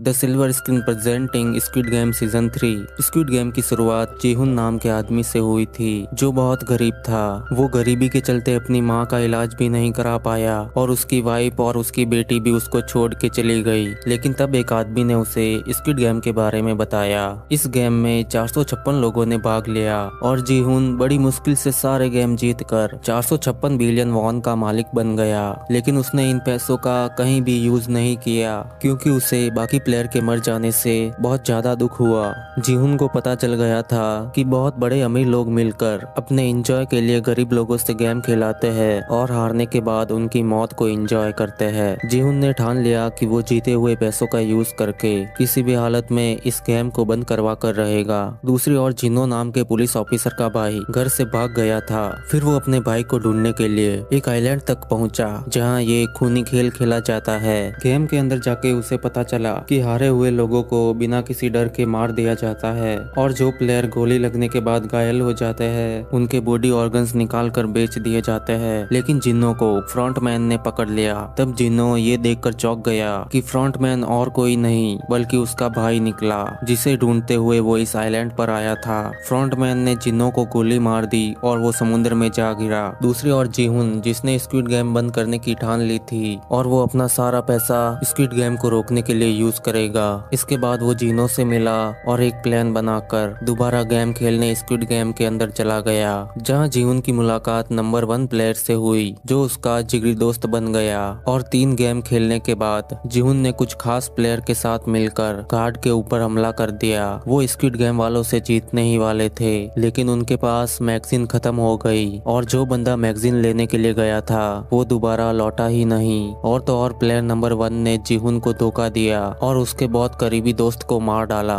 The silver screen presenting squid game season 3। Squid game की शुरुआत जीहुन नाम के आदमी से हुई थी जो बहुत गरीब था। वो गरीबी के चलते अपनी माँ का इलाज भी नहीं करा पाया और उसकी वाइफ और उसकी बेटी भी उसको छोड़ के चली गई। लेकिन तब एक आदमी ने उसे स्क्विड गेम के बारे में बताया। इस गेम में 456 लोगों ने भाग लिया और जीहुन बड़ी मुश्किल से सारे गेम जीत कर 456 बिलियन वॉन का मालिक बन गया। लेकिन उसने इन पैसों का कहीं भी यूज नहीं किया क्योंकि उसे बाकी प्लेयर के मर जाने से बहुत ज्यादा दुख हुआ। जीहुन को पता चल गया था कि बहुत बड़े अमीर लोग मिलकर अपने एंजॉय के लिए गरीब लोगों से गेम खिलाते हैं और हारने के बाद उनकी मौत को एंजॉय करते हैं। जीहुन ने ठान लिया कि वो जीते हुए पैसों का यूज करके किसी भी हालत में इस गेम को बंद करवा कर रहेगा। दूसरी ओर जिनो नाम के पुलिस ऑफिसर का भाई घर से भाग गया था। फिर वो अपने भाई को ढूंढने के लिए एक आइलैंड तक पहुंचा जहां ये खूनी खेल खेला जाता है। गेम के अंदर जाके उसे पता चला कि हारे हुए लोगों को बिना किसी डर के मार दिया जाता है और जो प्लेयर गोली लगने के बाद घायल हो जाते हैं उनके बॉडी ऑर्गन्स निकाल कर बेच दिए जाते हैं। लेकिन जिन्नो को फ्रंटमैन ने पकड़ लिया। तब जिन्नो ये देखकर चौंक गया कि फ्रंटमैन और कोई नहीं बल्कि उसका भाई निकला जिसे ढूंढते हुए वो इस आइलैंड पर आया था। फ्रंटमैन ने जिन्नो को गोली मार दी और वो समुद्र में जा गिरा। दूसरी ओर जीहुन जिसने स्क्विड गेम बंद करने की ठान ली थी और वो अपना सारा पैसा स्क्विड गेम को रोकने के लिए यूज करेगा। इसके बाद वो जिनो से मिला और एक प्लान बनाकर दोबारा गेम खेलने स्क्विड गेम के अंदर चला गया जहां जीहुन की मुलाकात नंबर 1 प्लेयर से हुई जो उसका जिगरी दोस्त बन गया। और 3 गेम खेलने के बाद जीहुन ने कुछ खास प्लेयर के साथ मिलकर गार्ड के ऊपर हमला कर दिया। वो स्क्विड गेम वालों से जीतने ही वाले थे लेकिन उनके पास मैगजीन खत्म हो गई और जो बंदा मैगजीन लेने के लिए गया था वो दोबारा लौटा ही नहीं। और तो और प्लेयर नंबर 1 ने जीहुन को धोखा दिया और उसके बहुत करीबी दोस्त को मार डाला।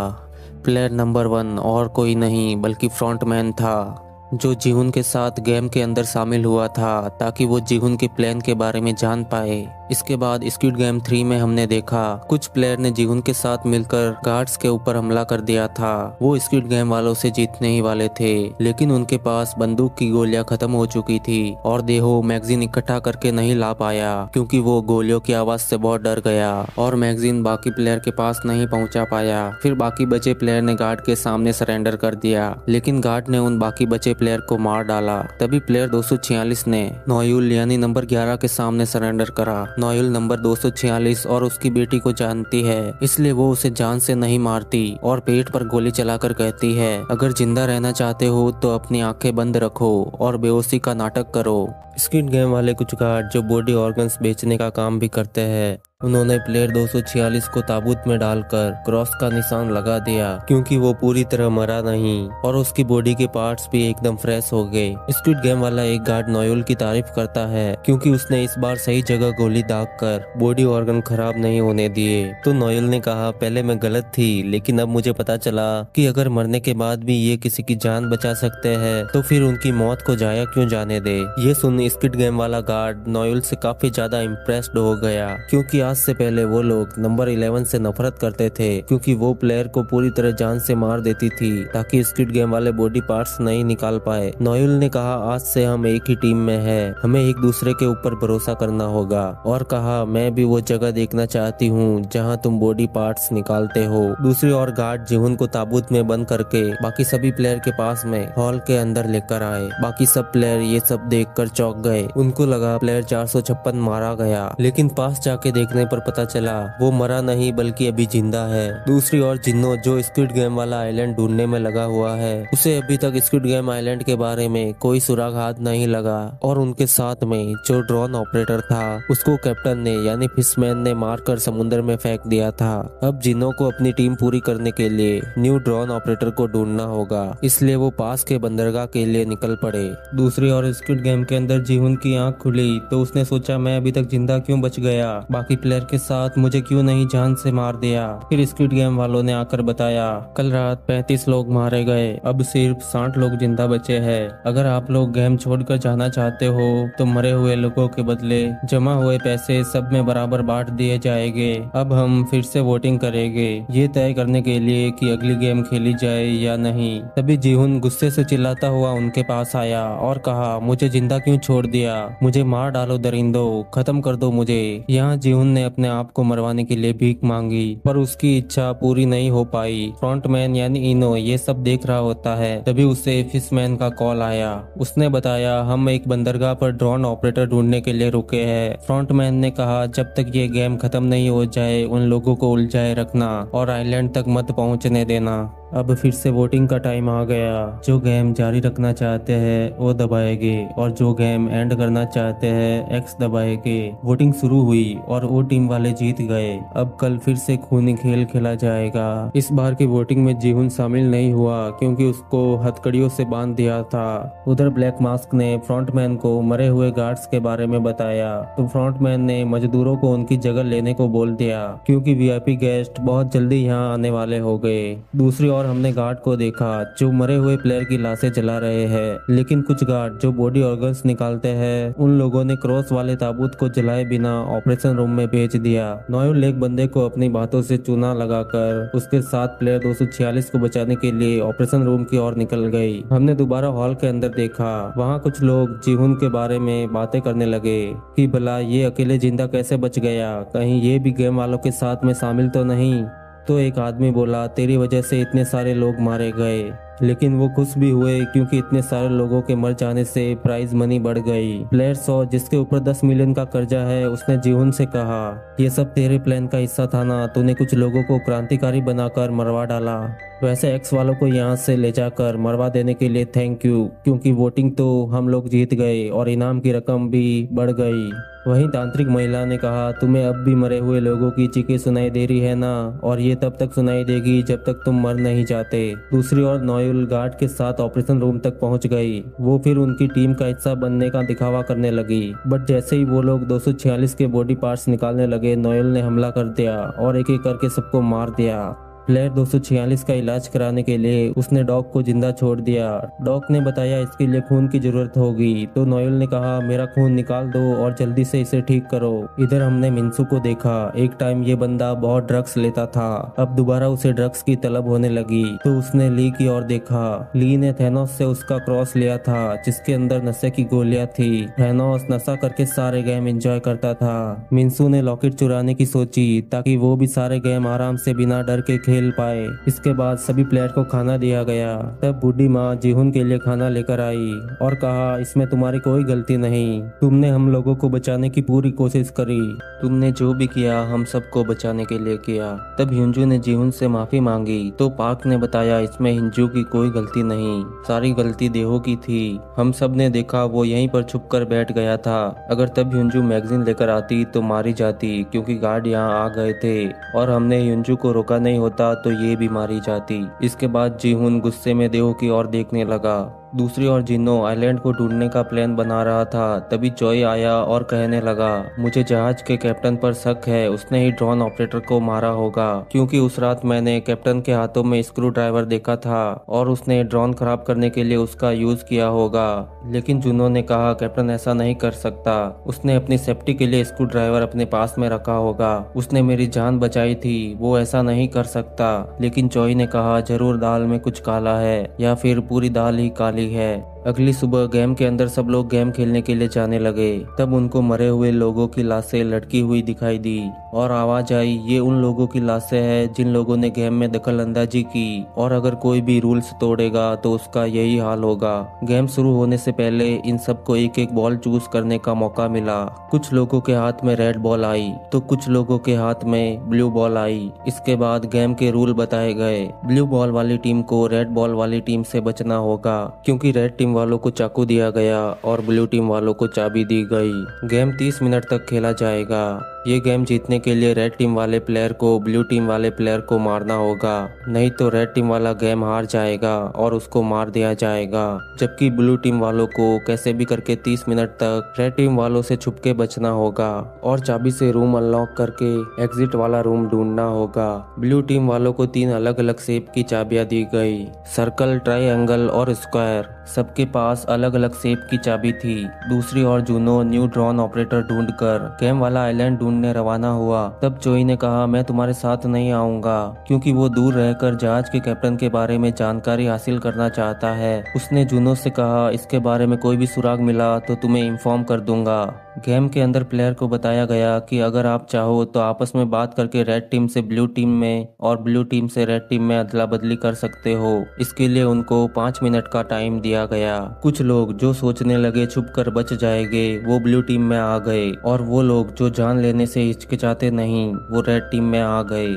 प्लेयर नंबर 1 और कोई नहीं बल्कि फ्रंटमैन था जो जीहुन के साथ गेम के अंदर शामिल हुआ था ताकि वो जीहुन के प्लान के बारे में जान पाए। इसके बाद स्क्विड गेम 3 में हमने देखा कुछ प्लेयर ने जीहुन के साथ मिलकर गार्ड्स के ऊपर हमला कर दिया था। वो स्क्विड गेम वालों से जीतने ही वाले थे लेकिन उनके पास बंदूक की गोलियां खत्म हो चुकी थी और देहो मैगजीन इकट्ठा करके नहीं ला पाया क्योंकि वो गोलियों की आवाज से बहुत डर गया और मैगजीन बाकी प्लेयर के पास नहीं पहुंचा पाया। फिर बाकी बचे प्लेयर ने गार्ड के सामने सरेंडर कर दिया लेकिन गार्ड ने उन बाकी बचे प्लेयर को मार डाला। तभी प्लेयर 246 ने नोयुल यानी नंबर 11 के सामने सरेंडर करा। नोयुल नंबर 246 और उसकी बेटी को जानती है इसलिए वो उसे जान से नहीं मारती और पेट पर गोली चलाकर कहती है अगर जिंदा रहना चाहते हो तो अपनी आंखें बंद रखो और बेहोशी का नाटक करो। स्क्विड गेम वाले कुछ गार्ड जो बॉडी ऑर्गन्स बेचने का काम भी करते हैं उन्होंने प्लेयर 246 को ताबूत में डालकर क्रॉस का निशान लगा दिया क्योंकि वो पूरी तरह मरा नहीं और उसकी बॉडी के पार्ट्स भी एकदम फ्रेश हो गए। स्क्विड गेम वाला एक गार्ड नोयुल की तारीफ करता है क्योंकि उसने इस बार सही जगह गोली दागकर बॉडी ऑर्गन खराब नहीं होने दिए। तो नोयुल ने कहा पहले मैं गलत थी लेकिन अब मुझे पता चला कि अगर मरने के बाद भी ये किसी की जान बचा सकते हैं तो फिर उनकी मौत को जाया क्यों जाने दे। ये सुन स्क्विड गेम वाला गार्ड नोयुल से काफी ज्यादा इम्प्रेस्ड हो गया क्योंकि आज से पहले वो लोग नंबर 11 से नफरत करते थे क्योंकि वो प्लेयर को पूरी तरह जान से मार देती थी ताकि स्क्विड गेम वाले बॉडी पार्ट्स नहीं निकाल पाए। नोयुल ने कहा आज से हम एक ही टीम में हैं, हमें एक दूसरे के ऊपर भरोसा करना होगा और कहा मैं भी वो जगह देखना चाहती हूँ जहाँ तुम बॉडी पार्ट्स निकालते हो। दूसरी ओर गार्ड जीहुन को ताबूत में बंद करके बाकी सभी प्लेयर के पास में हॉल के अंदर लेकर आए। बाकी सब प्लेयर ये सब देखकर चौंक गए। उनको लगा प्लेयर 456 मारा गया लेकिन पास जाके देखने पर पता चला वो मरा नहीं बल्कि अभी जिंदा है। दूसरी ओर जिन्नो जो स्क्विड गेम वाला आइलैंड ढूंढने में लगा हुआ है उसे अभी तक स्क्विड गेम आइलैंड के बारे में कोई सुराग हाथ नहीं लगा और उनके साथ में जो ड्रोन ऑपरेटर था उसको कैप्टन ने यानी फिशमैन ने मारकर समुद्र में फेंक दिया था। अब जिन्नो को अपनी टीम पूरी करने के लिए न्यू ड्रोन ऑपरेटर को ढूंढना होगा इसलिए वो पास के बंदरगाह के लिए निकल पड़े। दूसरी ओर स्क्विड गेम के अंदर जीहुन की आंख खुली तो उसने सोचा मैं अभी तक जिंदा क्यों बच गया, बाकी प्लेयर के साथ मुझे क्यों नहीं जान से मार दिया। फिर स्क्विड गेम वालों ने आकर बताया कल रात 35 लोग मारे गए, अब सिर्फ 60 लोग जिंदा बचे हैं। अगर आप लोग गेम छोड़कर जाना चाहते हो तो मरे हुए लोगों के बदले जमा हुए पैसे सब में बराबर बांट दिए जाएंगे। अब हम फिर से वोटिंग करेंगे ये तय करने के लिए कि अगली गेम खेली जाए या नहीं। तभी जीहुन गुस्से से चिल्लाता हुआ उनके पास आया और कहा मुझे जिंदा क्यों छोड़ दिया, मुझे मार डालो दरिंदो, खत्म कर दो मुझे। यहाँ जीहुन उसने अपने आप को मरवाने के लिए भीख मांगी, पर उसकी इच्छा पूरी नहीं हो पाई। फ्रंटमैन यानी इनो ये सब देख रहा होता है, तभी उसे फिशमैन का कॉल आया। उसने बताया हम एक बंदरगाह पर ड्रोन ऑपरेटर ढूंढने के लिए रुके हैं। फ्रंटमैन ने कहा जब तक ये गेम खत्म नहीं हो जाए उन लोगों को उलझाए रखना और आइलैंड तक मत पहुंचने देना। अब फिर से वोटिंग का टाइम आ गया। जो गेम जारी रखना चाहते हैं वो दबाएंगे और जो गेम एंड करना चाहते हैं एक्स दबाएंगे। वोटिंग शुरू हुई और वो टीम वाले जीत गए। अब कल फिर से खूनी खेल खेला जाएगा। इस बार की वोटिंग में जीहुन शामिल नहीं हुआ क्योंकि उसको हथकड़ियों से बांध दिया था। उधर ब्लैक मास्क ने फ्रंटमैन को मरे हुए गार्ड्स के बारे में बताया तो फ्रंटमैन ने मजदूरों को उनकी जगह लेने को बोल दिया क्योंकि वीआईपी गेस्ट बहुत जल्दी यहाँ आने वाले हो गए। दूसरी और हमने गार्ड को देखा जो मरे हुए प्लेयर की लाशें जला रहे हैं, लेकिन कुछ गार्ड जो बॉडी ऑर्गन्स निकालते हैं उन लोगों ने क्रॉस वाले ताबूत को जलाए बिना ऑपरेशन रूम में भेज दिया। नोएल एक बंदे को अपनी बातों से चूना लगाकर उसके साथ प्लेयर 246 को बचाने के लिए ऑपरेशन रूम की ओर निकल गई। हमने दोबारा हॉल के अंदर देखा, वहाँ कुछ लोग जीहुन के बारे में बातें करने लगे कि भला ये अकेले जिंदा कैसे बच गया, कहीं ये भी गेम वालों के साथ में शामिल तो नहीं। तो एक आदमी बोला तेरी वजह से इतने सारे लोग मारे गए, लेकिन वो खुश भी हुए क्योंकि इतने सारे लोगों के मर जाने से प्राइज मनी बढ़ गई। प्लेयर 100 जिसके ऊपर 10 मिलियन का कर्जा है उसने जीहुन से कहा ये सब तेरे प्लान का हिस्सा था ना, तूने कुछ लोगों को क्रांतिकारी बनाकर मरवा डाला। वैसे एक्स वालों को यहाँ से ले जाकर मरवा देने के लिए थैंक यू, क्योंकि वोटिंग तो हम लोग जीत गए और इनाम की रकम भी बढ़ गई। वहीं तांत्रिक महिला ने कहा तुम्हें अब भी मरे हुए लोगों की चीखें सुनाई दे रही है ना, और ये तब तक सुनाई देगी जब तक तुम मर नहीं जाते। दूसरी ओर नोएल गार्ड के साथ ऑपरेशन रूम तक पहुंच गई। वो फिर उनकी टीम का हिस्सा बनने का दिखावा करने लगी, बट जैसे ही वो लोग 246 के बॉडी पार्ट्स निकालने लगे नोएल ने हमला कर दिया और एक एक करके सबको मार दिया। प्लेयर 246 का इलाज कराने के लिए उसने डॉग को जिंदा छोड़ दिया। डॉग ने बताया इसके लिए खून की जरूरत होगी, तो नोएल ने कहा मेरा खून निकाल दो और जल्दी से इसे ठीक करो। इधर हमने मिन्सू को देखा, एक टाइम ये बंदा बहुत ड्रग्स लेता था, अब दोबारा उसे ड्रग्स की तलब होने लगी, तो उसने ली की ओर देखा। ली ने थैनोस से उसका क्रॉस लिया था जिसके अंदर नशे की गोलियां थी। थैनोस नशा करके सारे गेम एंजॉय करता था। मिन्सू ने लॉकेट चुराने की सोची ताकि वो भी सारे गेम आराम से बिना डर के खेल पाए। इसके बाद सभी प्लेयर को खाना दिया गया। तब बूढ़ी माँ जीहुन के लिए खाना लेकर आई और कहा इसमें तुम्हारी कोई गलती नहीं, तुमने हम लोगों को बचाने की पूरी कोशिश करी, तुमने जो भी किया हम सबको बचाने के लिए किया। तब हिंजू ने जीहुन से माफी मांगी तो पार्क ने बताया इसमें हिंजू की कोई गलती नहीं, सारी गलती देहो की थी। हम सब ने देखा वो यहीं पर छुप कर बैठ गया था। अगर तब हिंजू मैगजीन लेकर आती तो मारी जाती क्योंकि गार्ड यहाँ आ गए थे, और हमने हिंजू को रोका नहीं होता तो ये भी मारी जाती। इसके बाद जीहुन गुस्से में देहो की ओर देखने लगा। दूसरी ओर जिन्नो आइलैंड को ढूंढने का प्लान बना रहा था, तभी चोई आया और कहने लगा मुझे जहाज के कैप्टन पर शक है, उसने ही ड्रोन ऑपरेटर को मारा होगा, क्योंकि उस रात मैंने कैप्टन के हाथों में स्क्रू ड्राइवर देखा था और उसने ड्रोन खराब करने के लिए उसका यूज किया होगा। लेकिन जुनो ने कहा कैप्टन ऐसा नहीं कर सकता, उसने अपनी सेफ्टी के लिए स्क्रू ड्राइवर अपने पास में रखा होगा, उसने मेरी जान बचाई थी, वो ऐसा नहीं कर सकता। लेकिन चोई ने कहा जरूर दाल में कुछ काला है या फिर पूरी दाल ही काली है। अगली सुबह गेम के अंदर सब लोग गेम खेलने के लिए जाने लगे। तब उनको मरे हुए लोगों की लाशें लटकी हुई दिखाई दी और आवाज आई ये उन लोगों की लाशें हैं जिन लोगों ने गेम में दखल अंदाजी की, और अगर कोई भी रूल्स तोड़ेगा तो उसका यही हाल होगा। गेम शुरू होने से पहले इन सबको एक एक बॉल चूज करने का मौका मिला। कुछ लोगों के हाथ में रेड बॉल आई तो कुछ लोगों के हाथ में ब्लू बॉल आई। इसके बाद गेम के रूल बताए गए। ब्लू बॉल वाली टीम को रेड बॉल वाली टीम से बचना होगा, क्योंकि रेड टीम वालों को चाकू दिया गया और ब्लू टीम वालों को चाबी दी गई। गेम 30 मिनट तक खेला जाएगा। ये गेम जीतने के लिए रेड टीम वाले प्लेयर को ब्लू टीम वाले प्लेयर को मारना होगा, नहीं तो रेड टीम वाला गेम हार जाएगा और उसको मार दिया जाएगा। जबकि ब्लू टीम वालों को कैसे भी करके 30 मिनट तक रेड टीम वालों से छुप के बचना होगा और चाबी से रूम अनलॉक करके एग्जिट वाला रूम ढूंढना होगा। ब्लू टीम वालों को 3 अलग अलग शेप की चाबियां दी गई, सर्कल, ट्रायंगल और स्क्वायर। सबके पास अलग अलग शेप की चाबी थी। दूसरी ओर जूनो न्यू ड्रोन ऑपरेटर ढूंढकर गेम वाला आइलैंड ढूंढने रवाना हुआ। तब चोई ने कहा मैं तुम्हारे साथ नहीं आऊंगा, क्योंकि वो दूर रहकर जहाज के कैप्टन के बारे में जानकारी हासिल करना चाहता है। उसने जूनो से कहा इसके बारे में कोई भी सुराग मिला तो तुम्हें इन्फॉर्म कर दूंगा। गेम के अंदर प्लेयर को बताया गया कि अगर आप चाहो तो आपस में बात करके रेड टीम से ब्लू टीम में और ब्लू टीम से रेड टीम में अदला बदली कर सकते हो। इसके लिए उनको 5 मिनट का टाइम दिया गया। कुछ लोग जो सोचने लगे छुप कर बच जाएंगे वो ब्लू टीम में आ गए, और वो लोग जो जान लेने से हिचकिचाते नहीं वो रेड टीम में आ गए।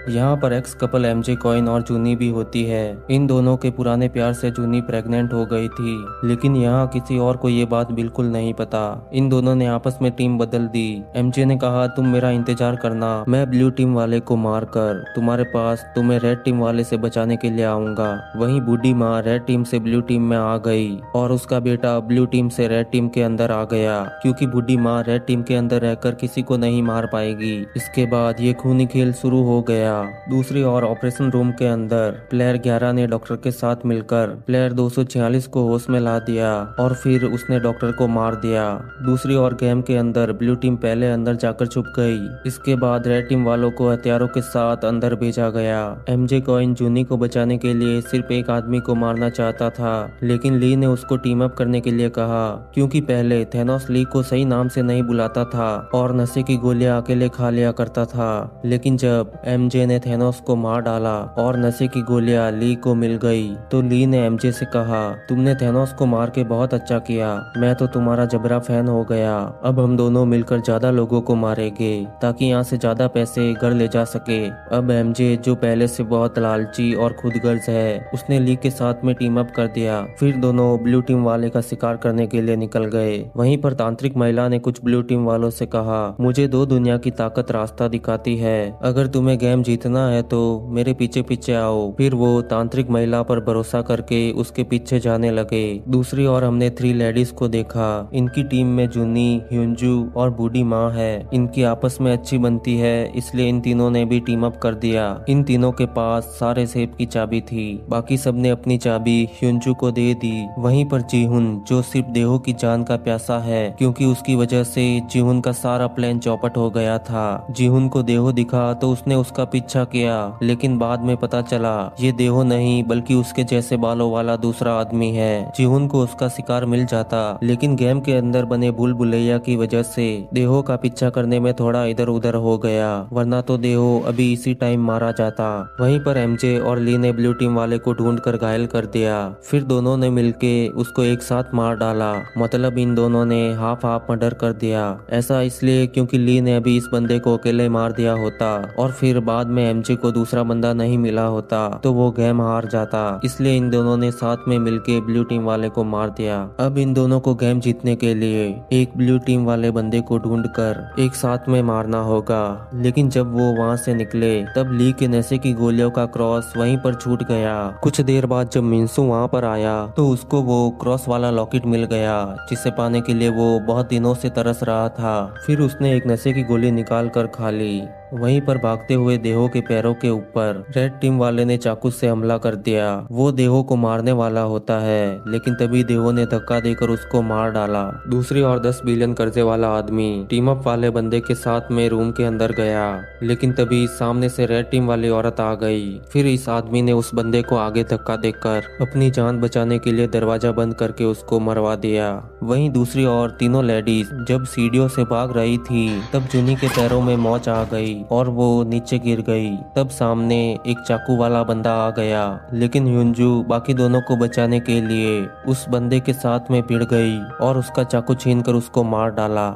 यहाँ पर एक्स कपल एमजे कॉइन और जूनी भी होती है। इन दोनों के पुराने प्यार से जूनी प्रेग्नेंट हो गई थी, लेकिन यहाँ किसी और को ये बात बिल्कुल नहीं पता। इन दोनों ने आपस में टीम बदल दी। एमजे ने कहा तुम मेरा इंतजार करना, मैं ब्लू टीम वाले को मार कर तुम्हारे पास तुम्हें रेड टीम वाले से बचाने के लिए आऊंगा। वहीं बूढ़ी माँ रेड टीम से ब्लू टीम में आ गई और उसका बेटा ब्लू टीम से रेड टीम के अंदर आ गया, क्योंकि बूढ़ी माँ रेड टीम के अंदर रहकर किसी को नहीं मार पाएगी। इसके बाद ये खूनी खेल शुरू हो गया। दूसरी ओर ऑपरेशन रूम के अंदर प्लेयर 11 ने डॉक्टर के साथ मिलकर प्लेयर 246 को होश में ला दिया और फिर उसने डॉक्टर को मार दिया। दूसरी ओर गेम के अंदर ब्लू टीम पहले अंदर जाकर छुप गई। इसके बाद रेड टीम वालों को हथियारों के साथ अंदर भेजा गया। एमजे कॉइन जूनी को बचाने के लिए सिर्फ एक आदमी को मारना चाहता था, लेकिन ली ने उसको टीम अप करने के लिए कहा, क्योंकि पहले थेनोस ली को सही नाम से नहीं बुलाता था और नशे की गोलियां अकेले खा लिया करता था। लेकिन जब एमजे ने थेनोस को मार डाला और नशे की गोलियां ली को मिल गई, तो ली ने एमजे से कहा तुमने थेनोस को मार के बहुत अच्छा किया, मैं तो तुम्हारा जबरा फैन हो गया। अब हम दोनों मिलकर ज्यादा लोगों को मारेंगे ताकि यहाँ से ज्यादा पैसे घर ले जा सके। अब एमजे जो पहले से बहुत लालची और खुदगर्ज है, उसने ली के साथ में टीम अप कर दिया। फिर दोनों ब्लू टीम वाले का शिकार करने के लिए निकल गए। वहीं पर तांत्रिक महिला ने कुछ ब्लू टीम वालों से कहा मुझे 2 दुनिया की ताकत रास्ता दिखाती है, अगर तुम्हें गेम जीतना है तो मेरे पीछे पीछे आओ। फिर वो तांत्रिक महिला पर भरोसा करके उसके पीछे जाने लगे। दूसरी ओर हमने 3 लेडीज को देखा। इनकी टीम में जूनी, ह्यूंजू और बूढ़ी माँ है। इनकी आपस में अच्छी बनती है, इसलिए इन तीनों ने भी टीम अप कर दिया। इन तीनों के पास सारे सेब की चाबी थी, बाकी सबने अपनी चाबी ह्यूंजू को दे दी। वहीं पर जीहुन जो सिर्फ देहो की जान का प्यासा है, क्योंकि उसकी वजह से जीहुन का सारा प्लान चौपट हो गया था। जीहुन को देहो दिखा तो उसने उसका पीछा किया, लेकिन बाद में पता चला ये देहो नहीं बल्कि उसके जैसे बालों वाला दूसरा आदमी है। जीहुन को उसका शिकार मिल जाता, लेकिन गेम के अंदर बने भूल भुलैया की वजह से देहो का पीछा करने में थोड़ा इधर उधर हो गया, वरना तो देहो अभी इसी टाइम मारा जाता। वहीं पर एमजे और ली ने ब्लू टीम वाले को ढूंढ कर घायल कर दिया। फिर दोनों ने मिलके उसको एक साथ मार डाला, मतलब इन दोनों ने हाफ हाफ मर्डर कर दिया। ऐसा इसलिए क्योंकि ली ने अभी इस बंदे को अकेले मार दिया होता और फिर बाद में एमजे को दूसरा बंदा नहीं मिला होता तो वो गेम हार जाता, इसलिए इन दोनों ने साथ में मिलके ब्लू टीम वाले को मार दिया। अब इन दोनों को गेम जीतने के लिए एक ब्लू टीम वाले बंदे को ढूंढकर एक साथ में मारना होगा। लेकिन जब वो वहाँ से निकले तब ली के नशे की गोलियों का क्रॉस वहीं पर छूट गया। कुछ देर बाद जब मिंसू वहाँ पर आया तो उसको वो क्रॉस वाला लॉकेट मिल गया, जिसे पाने के लिए वो बहुत दिनों से तरस रहा था। फिर उसने एक नशे की गोली निकाल कर खा ली। वहीं पर भागते हुए देहो के पैरों के ऊपर रेड टीम वाले ने चाकू से हमला कर दिया। वो देहो को मारने वाला होता है, लेकिन तभी देहो ने धक्का देकर उसको मार डाला। दूसरी ओर 10 बिलियन कर्जे वाला आदमी टीम अप वाले बंदे के साथ में रूम के अंदर गया, लेकिन तभी सामने से रेड टीम वाली औरत आ गई। फिर इस आदमी ने उस बंदे को आगे धक्का देकर अपनी जान बचाने के लिए दरवाजा बंद करके उसको मरवा दिया। वहीं दूसरी ओर तीनों लेडीज जब सीढ़ियों से भाग रही थी तब जूनी के पैरों में मोच आ गई और वो नीचे गिर गई। तब सामने एक चाकू वाला बंदा आ गया, लेकिन ह्यूंजू बाकी दोनों को बचाने के लिए उस बंदे के साथ में भिड़ गई और उसका चाकू छीनकर उसको मार डाला।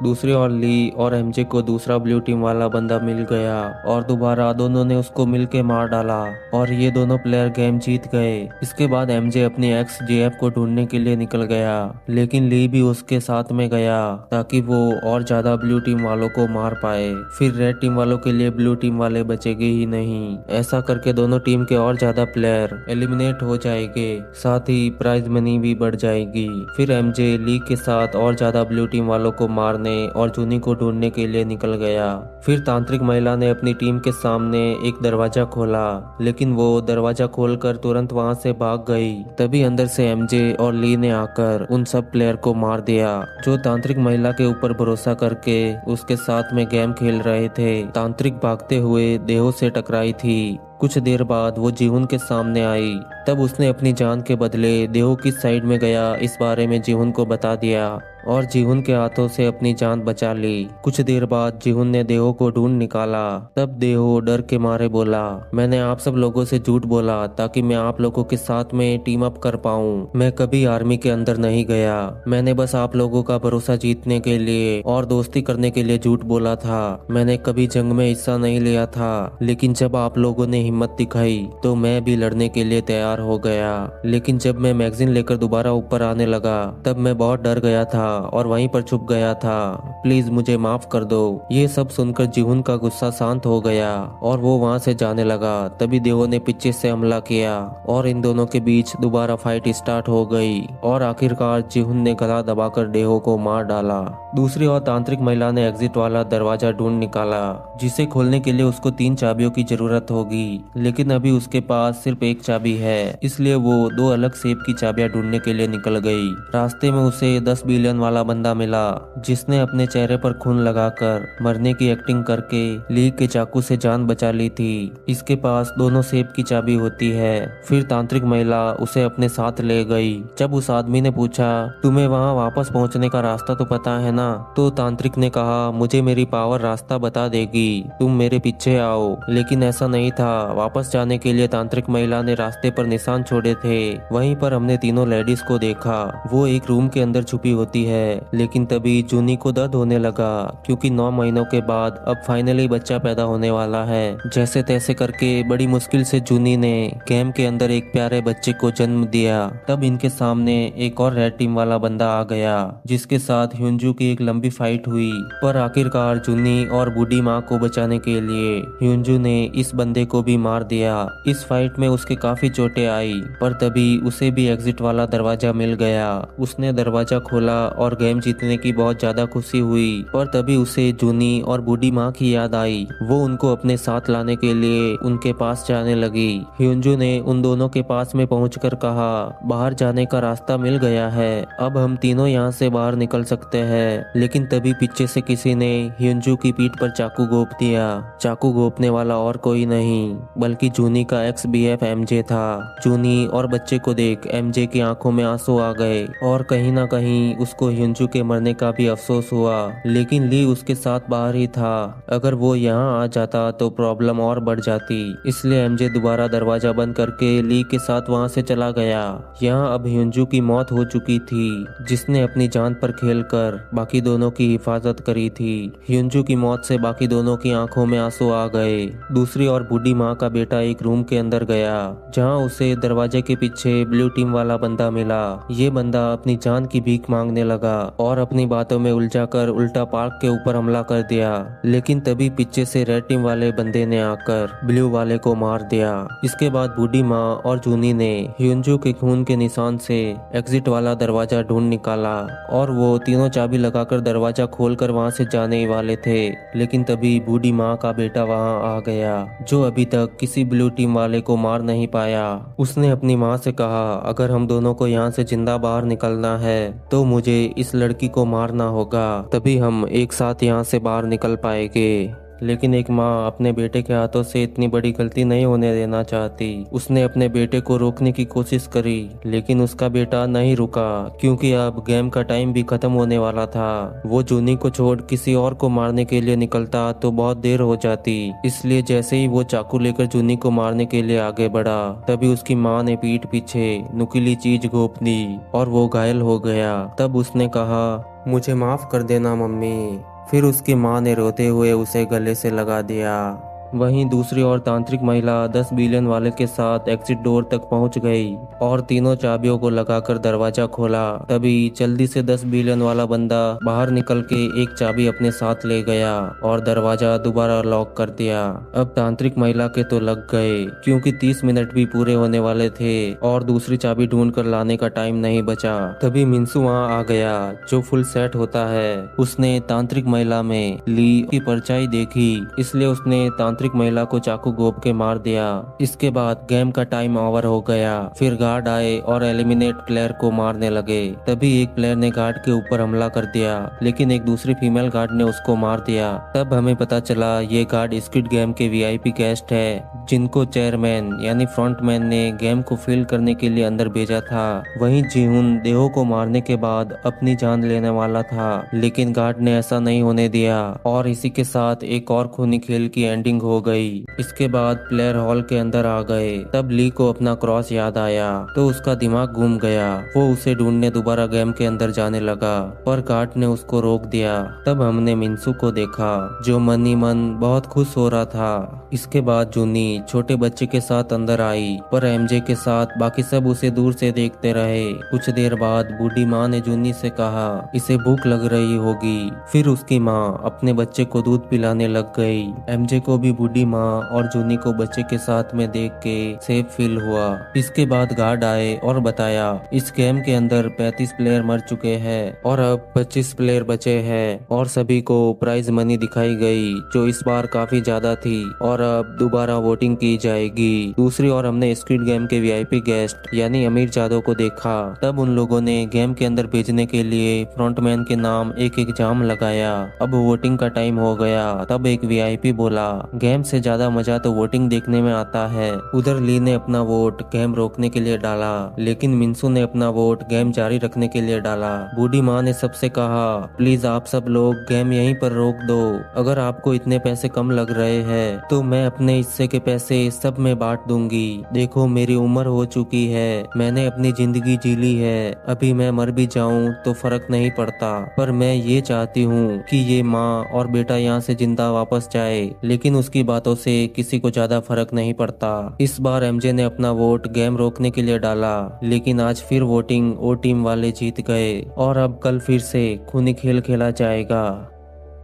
दूसरी ओर ली और एमजे को दूसरा ब्लू टीम वाला बंदा मिल गया और दोबारा दोनों ने उसको मिलके मार डाला और ये दोनों प्लेयर गेम जीत गए। इसके बाद एमजे अपनी एक्स जेएफ को ढूंढने के लिए निकल गया, लेकिन ली भी उसके साथ में गया ताकि वो और ज्यादा ब्लू टीम वालों को मार पाए। फिर रेड टीम वालों के लिए ब्लू टीम वाले बचेंगे ही नहीं। ऐसा करके दोनों टीम के और ज्यादा प्लेयर एलिमिनेट हो जाएंगे, साथ ही प्राइज मनी भी बढ़ जाएगी। फिर एमजे ली के साथ और ज्यादा ब्लू टीम वालों को मारने और जूनी को ढूंढने के लिए निकल गया। फिर तांत्रिक महिला ने अपनी टीम के सामने एक दरवाजा खोला, लेकिन वो दरवाजा खोलकर तुरंत वहां से भाग गई। तभी अंदर से एमजे और ली ने आकर उन सब प्लेयर को मार दिया जो तांत्रिक महिला के ऊपर भरोसा करके उसके साथ में गेम खेल रहे थे। तांत्रिक भागते हुए देहो से टकराई थी। कुछ देर बाद वो जीहुन के सामने आई तब उसने अपनी जान के बदले देहो किस साइड में गया इस बारे में जीहुन को बता दिया और जीहुन के हाथों से अपनी जान बचा ली। कुछ देर बाद जीहुन ने देहो को ढूंढ निकाला। तब देहो डर के मारे बोला, मैंने आप सब लोगों से झूठ बोला ताकि मैं आप लोगों के साथ में टीम अप कर पाऊं। मैं कभी आर्मी के अंदर नहीं गया। मैंने बस आप लोगों का भरोसा जीतने के लिए और दोस्ती करने के लिए झूठ बोला था। मैंने कभी जंग में हिस्सा नहीं लिया था, लेकिन जब आप लोगों ने हिम्मत दिखाई तो मैं भी लड़ने के लिए तैयार हो गया। लेकिन जब मैं मैगजीन लेकर दोबारा ऊपर आने लगा तब मैं बहुत डर गया था और वहीं पर छुप गया था। प्लीज मुझे माफ कर दो। ये सब सुनकर जीहुन का गुस्सा शांत हो गया और वो वहाँ से जाने लगा। तभी देवो ने पीछे से हमला किया और इन दोनों के बीच दोबारा फाइट स्टार्ट हो गई और आखिरकार जीहुन ने गला दबाकर देहो को मार डाला। दूसरी ओर तांत्रिक महिला ने एग्जिट वाला दरवाजा ढूंढ निकाला, जिसे खोलने के लिए उसको 3 चाबियों की जरूरत होगी, लेकिन अभी उसके पास सिर्फ 1 चाबी है, इसलिए वो 2 अलग सेब की चाबियां ढूंढने के लिए निकल गई। रास्ते में उसे 10 बिलियन वाला बंदा मिला, जिसने अपने चेहरे पर खून लगाकर मरने की एक्टिंग करके ली के चाकू से जान बचा ली थी। इसके पास दोनों सेब की चाबी होती है। फिर तांत्रिक महिला उसे अपने साथ ले गई। जब उस आदमी ने पूछा, तुम्हें वहाँ वापस पहुँचने का रास्ता तो पता है ना? तो तांत्रिक ने कहा, मुझे मेरी पावर रास्ता बता देगी, तुम मेरे पीछे आओ। लेकिन ऐसा नहीं था। वापस जाने के लिए तांत्रिक महिला ने रास्ते पर निशान छोड़े थे। वहीं पर हमने तीनों लेडीज को देखा। वो एक रूम के अंदर छुपी होती है, लेकिन तभी जूनी को दर्द होने लगा क्योंकि 9 महीनों के बाद अब फाइनली बच्चा पैदा होने वाला है। जैसे तैसे करके बड़ी मुश्किल से जूनी ने गेम के अंदर एक प्यारे बच्चे को जन्म दिया। तब इनके सामने एक और रेड टीम वाला बंदा आ गया, जिसके साथ ह्यूंजू की एक लंबी फाइट हुई। पर आखिरकार जूनी और बूढ़ी माँ को बचाने के लिए ह्यूंजू ने इस बंदे को भी मार दिया। इस फाइट में उसके काफी चोटें आई, पर तभी उसे भी एग्जिट वाला दरवाजा मिल गया। उसने दरवाजा खोला और गेम जीतने की बहुत ज्यादा खुशी हुई। पर तभी उसे जूनी और बूढ़ी माँ की याद आई। वो उनको अपने साथ लाने के लिए उनके पास जाने लगी। ह्यूंजू ने उन दोनों के पास में पहुंचकर कहा, बाहर जाने का रास्ता मिल गया है, अब हम तीनों यहाँ से बाहर निकल सकते हैं। लेकिन तभी पीछे से किसी ने ह्यूंजू की पीठ पर चाकू घोंप दिया। चाकू घोंपने वाला और कोई नहीं बल्कि जूनी का एक्स बीएफ एमजे था। जूनी और बच्चे को देख एमजे की आंखों में आंसू आ गए और कहीं ना कहीं उसको ह्यूंजू के मरने का भी अफसोस हुआ। लेकिन ली उसके साथ बाहर ही था। अगर वो यहाँ आ जाता तो प्रॉब्लम और बढ़ जाती, इसलिए एमजे दोबारा दरवाजा बंद करके ली के साथ वहाँ से चला गया। यहाँ अब ह्यूंजू की मौत हो चुकी थी, जिसने अपनी जान पर खेलकर बाकी दोनों की हिफाजत करी थी। ह्यूंजू की मौत से बाकी दोनों की आंखों में आंसू आ गए। दूसरी ओर बूढ़ी माँ का बेटा एक रूम के अंदर गया, जहाँ उसे दरवाजे के पीछे ब्लू टीम वाला बंदा मिला। ये बंदा अपनी जान की भीख मांगने लगा और अपनी बातों में उलझाकर उल्टा पार्क के ऊपर हमला कर दिया। लेकिन तभी पीछे से रेड टीम वाले बंदे ने आकर ब्लू वाले को मार दिया। इसके बाद बूढ़ी माँ और जूनी ने ह्यूंजू के खून के निशान से एग्जिट वाला दरवाजा ढूंढ निकाला और वो तीनों चाबी लगाकर दरवाजा खोलकर वहां से जाने ही वाले थे। लेकिन तभी बूढ़ी माँ का बेटा वहां आ गया, जो अभी तक किसी ब्लू टीम वाले को मार नहीं पाया। उसने अपनी माँ से कहा, अगर हम दोनों को यहाँ से जिंदा बाहर निकलना है तो मुझे इस लड़की को मारना होगा, तभी हम एक साथ यहाँ से बाहर निकल पाएंगे। लेकिन एक माँ अपने बेटे के हाथों से इतनी बड़ी गलती नहीं होने देना चाहती। उसने अपने बेटे को रोकने की कोशिश करी, लेकिन उसका बेटा नहीं रुका क्योंकि अब गेम का टाइम भी खत्म होने वाला था। वो जूनी को छोड़ किसी और को मारने के लिए निकलता तो बहुत देर हो जाती, इसलिए जैसे ही वो चाकू लेकर जूनी को मारने के लिए आगे बढ़ा, तभी उसकी माँ ने पीठ पीछे नुकीली चीज घोंप दी और वो घायल हो गया। तब उसने कहा, मुझे माफ कर देना मम्मी। फिर उसकी माँ ने रोते हुए उसे गले से लगा दिया। वहीं दूसरी ओर तांत्रिक महिला 10 बिलियन वाले के साथ एग्जिट डोर तक पहुंच गई और तीनों चाबियों को लगाकर दरवाजा खोला। तभी जल्दी से 10 बिलियन वाला बंदा बाहर निकल के एक चाबी अपने साथ ले गया और दरवाजा दोबारा लॉक कर दिया। अब तांत्रिक महिला के तो लग गए क्योंकि 30 मिनट भी पूरे होने वाले थे और दूसरी चाबी ढूंढ कर लाने का टाइम नहीं बचा। तभी मिंसू वहाँ आ गया, जो फुल सेट होता है। उसने तांत्रिक महिला में ली की परछाई देखी, इसलिए उसने तांत्रिक तांत्रिक महिला को चाकू घोंप के मार दिया। इसके बाद गेम का टाइम ओवर हो गया। फिर गार्ड आए और एलिमिनेट प्लेयर को मारने लगे। तभी एक प्लेयर ने गार्ड के ऊपर हमला कर दिया, लेकिन एक दूसरी फीमेल गार्ड ने उसको मार दिया। तब हमें पता चला ये गार्ड स्क्विड गेम के वीआईपी गेस्ट है, जिनको चेयरमैन यानी फ्रंटमैन ने गेम को फील करने के लिए अंदर भेजा था। वहीं जीहुन देहो को मारने के बाद अपनी जान लेने वाला था, लेकिन गार्ड ने ऐसा नहीं होने दिया और इसी के साथ एक और खूनी खेल की एंडिंग हो गई। इसके बाद प्लेयर हॉल के अंदर आ गए। तब ली को अपना क्रॉस याद आया तो उसका दिमाग घूम गया। वो उसे ढूंढने दोबारा गेम के अंदर जाने लगा, पर गार्ड ने उसको रोक दिया। तब हमने मिन्सू को देखा, जो मन ही मन बहुत खुश हो रहा था। इसके बाद जूनी छोटे बच्चे के साथ अंदर आई, पर एमजे के साथ बाकी सब उसे दूर से देखते रहे। कुछ देर बाद बूढ़ी माँ ने जूनी से कहा इसे भूख लग रही होगी। फिर उसकी माँ अपने बच्चे को दूध पिलाने लग गई। एमजे को भी बूढ़ी माँ और जूनी को बच्चे के साथ में देख के सेफ फील हुआ। इसके बाद गार्ड आए और बताया इस गेम के अंदर 35 प्लेयर मर चुके हैं और अब 25 प्लेयर बचे हैं, और सभी को प्राइज मनी दिखाई गई जो इस बार काफी ज्यादा थी और अब दोबारा वोटिंग की जाएगी। दूसरी ओर हमने स्क्विड गेम के वीआईपी गेस्ट यानी अमीर जादव को देखा। तब उन लोगों ने गेम के अंदर भेजने के लिए फ्रंटमैन के नाम एक एग्जाम लगाया। अब वोटिंग का टाइम हो गया। तब एक वीआईपी बोला गेम से ज्यादा मजा तो वोटिंग देखने में आता है। उधर ली ने अपना वोट गेम रोकने के लिए डाला, लेकिन मिन्सू ने अपना वोट गेम जारी रखने के लिए डाला। बूढ़ी माँ ने सबसे कहा प्लीज आप सब लोग गेम यहीं पर रोक दो। अगर आपको इतने पैसे कम लग रहे हैं तो मैं अपने हिस्से के पैसे सब में बांट दूंगी। देखो मेरी उम्र हो चुकी है, मैंने अपनी जिंदगी जी ली है, अभी मैं मर भी जाऊं तो फर्क नहीं पड़ता, पर मैं ये चाहती हूँ कि ये माँ और बेटा यहाँ से जिंदा वापस जाए। लेकिन उसकी बातों से किसी को ज्यादा फर्क नहीं पड़ता। इस बार एमजे ने अपना वोट गेम रोकने के लिए डाला, लेकिन आज फिर वोटिंग ओ टीम वाले जीत गए और अब कल फिर से खूनी खेल खेला जाएगा।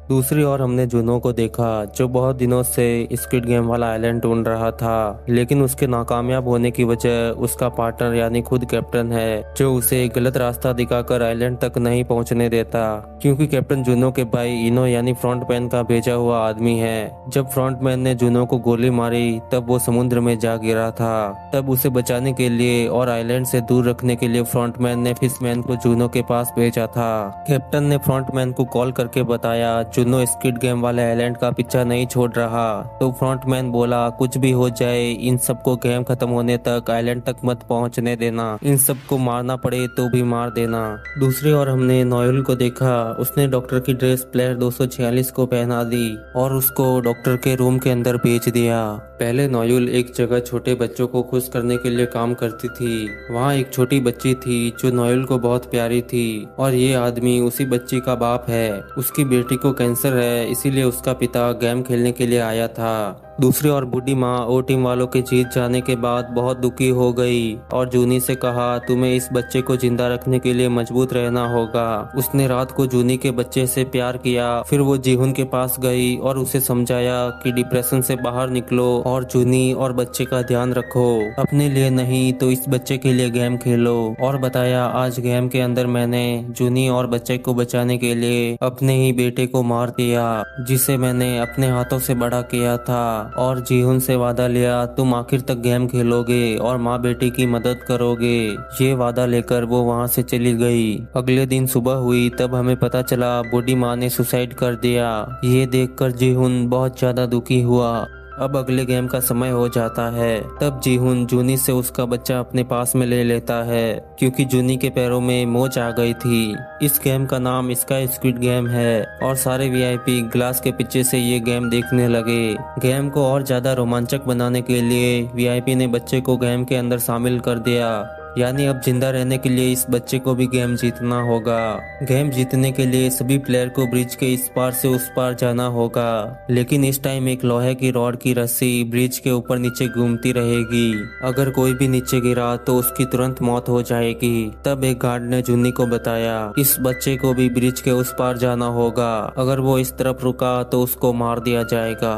दूसरी ओर हमने जुनो को देखा, जो बहुत दिनों से स्क्विड गेम वाला आइलैंड ढूंढ रहा था, लेकिन उसके नाकामयाब होने की वजह उसका पार्टनर यानी खुद कैप्टन है, जो उसे गलत रास्ता दिखाकर आइलैंड तक नहीं पहुंचने देता, क्योंकि कैप्टन जुनो के भाई इनो यानी फ्रंटमैन का भेजा हुआ आदमी है। जब फ्रंटमैन ने जुनो को गोली मारी तब वो समुद्र में जा गिरा था। तब उसे बचाने के लिए और आइलैंड से दूर रखने के लिए फ्रंटमैन ने फिशमैन को जुनो के पास भेजा था। कैप्टन ने फ्रंटमैन को कॉल करके बताया जुनो स्क्विड गेम वाले आइलैंड का पीछा नहीं छोड़ रहा। तो फ्रंटमैन बोला कुछ भी हो जाए इन सबको गेम खत्म होने तक आइलैंड तक मत पहुंचने देना, इन सबको मारना पड़े तो भी मार देना। दूसरी ओर हमने नोएल को देखा, उसने डॉक्टर की ड्रेस प्लेयर 246 को पहना दी और उसको डॉक्टर के रूम के अंदर भेज दिया। पहले नोएल एक जगह छोटे बच्चों को खुश करने के लिए काम करती थी। वहाँ एक छोटी बच्ची थी जो नोएल को बहुत प्यारी थी, और ये आदमी उसी बच्ची का बाप है। उसकी बेटी को कैंसर है, इसीलिए उसका पिता गेम खेलने के लिए आया था। दूसरी ओर बूढ़ी माँ ओ टीम वालों के जीत जाने के बाद बहुत दुखी हो गई और जूनी से कहा तुम्हें इस बच्चे को जिंदा रखने के लिए मजबूत रहना होगा। उसने रात को जूनी के बच्चे से प्यार किया। फिर वो जीहुन के पास गई और उसे समझाया कि डिप्रेशन से बाहर निकलो और जूनी और बच्चे का ध्यान रखो, अपने लिए नहीं तो इस बच्चे के लिए गेम खेलो। और बताया आज गेम के अंदर मैंने जूनी और बच्चे को बचाने के लिए अपने ही बेटे को मार दिया, जिसे मैंने अपने हाथों से बड़ा किया था, और जीहुन से वादा लिया तुम आखिर तक गेम खेलोगे और माँ बेटे की मदद करोगे। ये वादा लेकर वो वहाँ से चली गई। अगले दिन सुबह हुई तब हमें पता चला बूढ़ी माँ ने सुसाइड कर दिया। ये देखकर जीहुन बहुत ज्यादा दुखी हुआ। अब अगले गेम का समय हो जाता है। तब जीहुन जूनी से उसका बच्चा अपने पास में ले लेता है, क्योंकि जूनी के पैरों में मोच आ गई थी। इस गेम का नाम स्काई स्क्विड गेम है और सारे वीआईपी ग्लास के पीछे से ये गेम देखने लगे। गेम को और ज्यादा रोमांचक बनाने के लिए वीआईपी ने बच्चे को गेम के अंदर शामिल कर दिया, यानी अब जिंदा रहने के लिए इस बच्चे को भी गेम जीतना होगा। गेम जीतने के लिए सभी प्लेयर को ब्रिज के इस पार से उस पार जाना होगा, लेकिन इस टाइम एक लोहे की रॉड की रस्सी ब्रिज के ऊपर नीचे घूमती रहेगी। अगर कोई भी नीचे गिरा तो उसकी तुरंत मौत हो जाएगी। तब एक गार्ड ने जूनी को बताया इस बच्चे को भी ब्रिज के उस पार जाना होगा, अगर वो इस तरफ रुका तो उसको मार दिया जाएगा।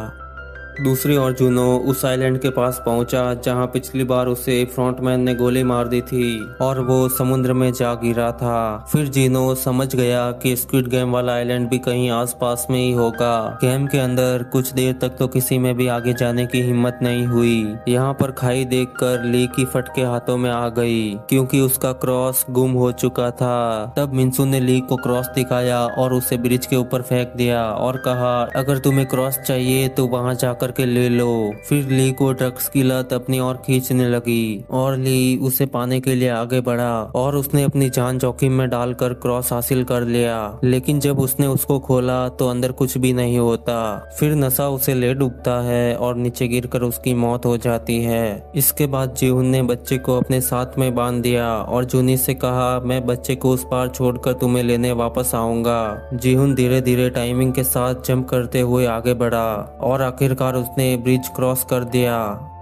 दूसरी ओर जूनो उस आइलैंड के पास पहुंचा जहां पिछली बार उसे फ्रंटमैन ने गोली मार दी थी और वो समुद्र में जा गिरा था। फिर जीनो समझ गया कि स्क्विड गेम वाला आइलैंड भी कहीं आसपास में ही होगा। गेम के अंदर कुछ देर तक तो किसी में भी आगे जाने की हिम्मत नहीं हुई। यहाँ पर खाई देखकर ली की फटके हाथों में आ गई क्योंकि उसका क्रॉस गुम हो चुका था। तब मिंसू ने ली को क्रॉस दिखाया और उसे ब्रिज के ऊपर फेंक दिया और कहा, अगर तुम्हें क्रॉस चाहिए तो वहां जाकर के ले लो। फिर ली को ड्रग्स की लत अपनी ओर खींचने लगी और ली उसे पाने के लिए आगे बढ़ा और उसने अपनी जान जोखिम में डालकर क्रॉस हासिल कर लिया। लेकिन जब उसने उसको खोला तो अंदर कुछ भी नहीं होता। फिर नशा उसे ले डूबता है और नीचे गिरकर उसकी मौत हो जाती है। इसके बाद जीहुन ने बच्चे को अपने साथ में बांध दिया और जूनी से कहा, मैं बच्चे को उस पार छोड़कर तुम्हें लेने वापस आऊंगा। जीहुन धीरे धीरे टाइमिंग के साथ जंप करते हुए आगे बढ़ा और आखिरकार उसने ब्रिज क्रॉस कर दिया।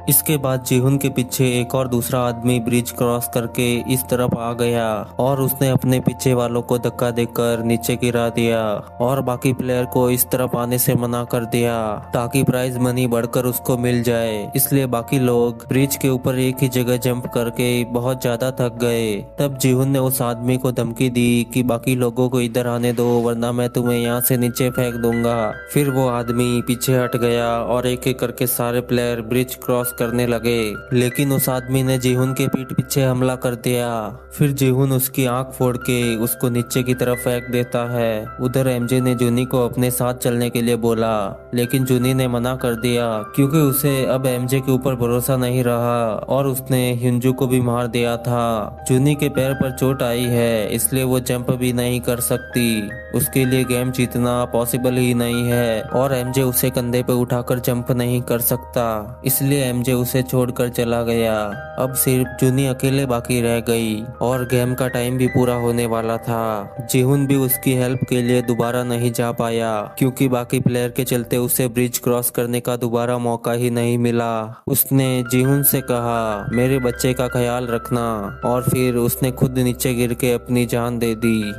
इसके बाद जीहुन के पीछे एक और दूसरा आदमी ब्रिज क्रॉस करके इस तरफ आ गया और उसने अपने पीछे वालों को धक्का देकर नीचे गिरा दिया और बाकी प्लेयर को इस तरफ आने से मना कर दिया ताकि प्राइज मनी बढ़कर उसको मिल जाए। इसलिए बाकी लोग ब्रिज के ऊपर एक ही जगह जंप करके बहुत ज्यादा थक गए। तब जीहुन ने उस आदमी को धमकी दी कि बाकी लोगों को इधर आने दो वरना मैं तुम्हें यहाँ से नीचे फेंक दूंगा। फिर वो आदमी पीछे हट गया और एक एक करके सारे प्लेयर ब्रिज क्रॉस करने लगे, लेकिन उस आदमी ने जीहुन के पीठ पीछे हमला कर दिया। फिर जीहुन उसकी आंख फोड़ के उसको नीचे की तरफ फेंक देता है। उधर एमजे ने जूनी को अपने साथ चलने के लिए बोला, लेकिन जूनी ने मना कर दिया क्योंकि उसे अब एमजे के ऊपर भरोसा नहीं रहा और उसने हिंजू को भी मार दिया था। जूनी के पैर पर चोट आई है इसलिए वो जंप भी नहीं कर सकती। उसके लिए गेम जीतना पॉसिबल ही नहीं है और एमजे उसे कंधे पे उठाकर जंप नहीं कर सकता, इसलिए एमजे उसे छोड़कर चला गया। अब सिर्फ जूनी अकेले बाकी रह गई और गेम का टाइम भी पूरा होने वाला था। जीहुन भी उसकी हेल्प के लिए दोबारा नहीं जा पाया क्योंकि बाकी प्लेयर के चलते उसे ब्रिज क्रॉस करने का दोबारा मौका ही नहीं मिला। उसने जीहुन से कहा, मेरे बच्चे का ख्याल रखना, और फिर उसने खुद नीचे गिर के अपनी जान दे दी।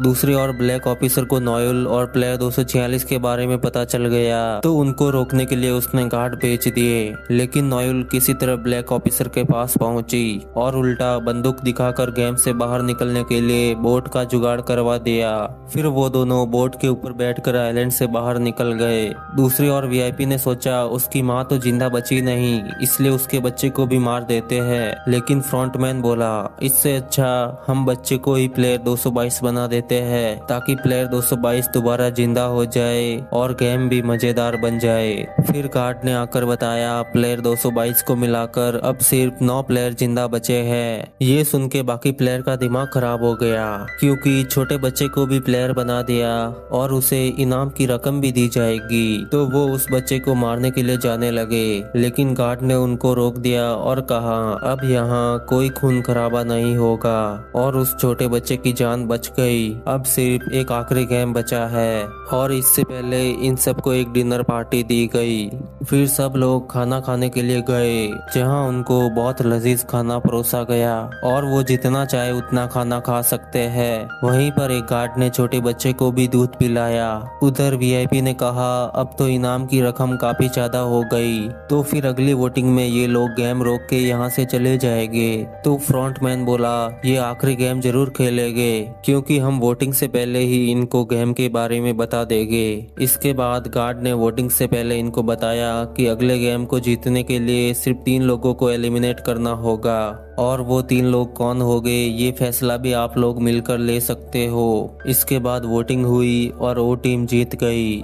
दूसरी ओर ब्लैक ऑफिसर को नोएल और प्लेयर 246 के बारे में पता चल गया तो उनको रोकने के लिए उसने गार्ड भेज दिए, लेकिन नोएल किसी तरह ब्लैक ऑफिसर के पास पहुंची और उल्टा बंदूक दिखाकर गेम से बाहर निकलने के लिए बोट का जुगाड़ करवा दिया। फिर वो दोनों बोट के ऊपर बैठकर आइलैंड से बाहर निकल गए। दूसरी ओर वीआईपी ने सोचा उसकी माँ तो जिंदा बची नहीं इसलिए उसके बच्चे को भी मार देते हैं, लेकिन फ्रंटमैन बोला, इससे अच्छा हम बच्चे को ही प्लेयर 222 बना देते हैं ताकि प्लेयर 222 दोबारा जिंदा हो जाए और गेम भी मजेदार बन जाए। फिर गार्ड ने आकर बताया प्लेयर 222 को मिलाकर अब सिर्फ 9 प्लेयर जिंदा बचे हैं। ये सुन के बाकी प्लेयर का दिमाग खराब हो गया क्योंकि छोटे बच्चे को भी प्लेयर बना दिया और उसे इनाम की रकम भी दी जाएगी, तो वो उस बच्चे को मारने के लिए जाने लगे, लेकिन गार्ड ने उनको रोक दिया और कहा अब यहाँ कोई खून खराबा नहीं होगा और उस छोटे बच्चे की जान बच गई। अब सिर्फ एक आखिरी गेम बचा है और इससे पहले इन सबको एक डिनर पार्टी दी गई। फिर सब लोग खाना खाने के लिए गए जहां उनको बहुत लजीज खाना परोसा गया और वो जितना चाहे उतना खाना खा सकते हैं। वहीं पर एक गार्ड ने छोटे बच्चे को भी दूध पिलाया। उधर वीआईपी ने कहा अब तो इनाम की रकम काफी ज्यादा हो गई, तो फिर अगली वोटिंग में ये लोग गेम रोक के यहाँ से चले जाएंगे। तो फ्रंटमैन बोला ये आखिरी गेम जरूर खेलेंगे क्योंकि हम वोटिंग से पहले ही इनको गेम के बारे में बता देंगे। इसके बाद गार्ड ने वोटिंग से पहले इनको बताया कि अगले गेम को जीतने के लिए सिर्फ 3 लोगों को एलिमिनेट करना होगा और वो 3 लोग कौन होंगे ये फैसला भी आप लोग मिलकर ले सकते हो। इसके बाद वोटिंग हुई और वो टीम जीत गई।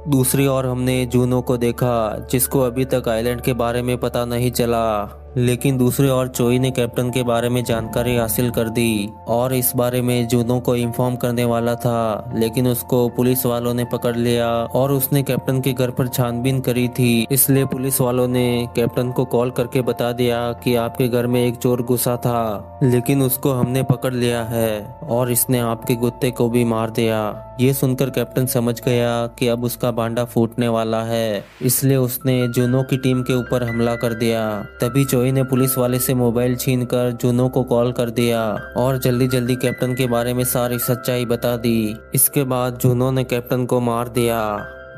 दूसरी ओर हमने जूनो को देखा जिसको अभी तक आइलैंड के बारे में पता नहीं चला, लेकिन दूसरी ओर चोई ने कैप्टन के बारे में जानकारी हासिल कर दी और इस बारे में जूनो को इन्फॉर्म करने वाला था, लेकिन उसको पुलिस वालों ने पकड़ लिया और उसने कैप्टन के घर पर छानबीन करी थी। इसलिए पुलिस वालों ने कैप्टन को कॉल करके बता दिया कि आपके घर में एक चोर घुसा था, लेकिन उसको हमने पकड़ लिया है और इसने आपके कुत्ते को भी मार दिया। ये सुनकर कैप्टन समझ गया कि अब उसका भांडा फूटने वाला है, इसलिए उसने जूनो की टीम के ऊपर हमला कर दिया। तभी चोई ने पुलिस वाले से मोबाइल छीनकर जूनो को कॉल कर दिया और जल्दी जल्दी कैप्टन के बारे में सारी सच्चाई बता दी। इसके बाद जूनो ने कैप्टन को मार दिया।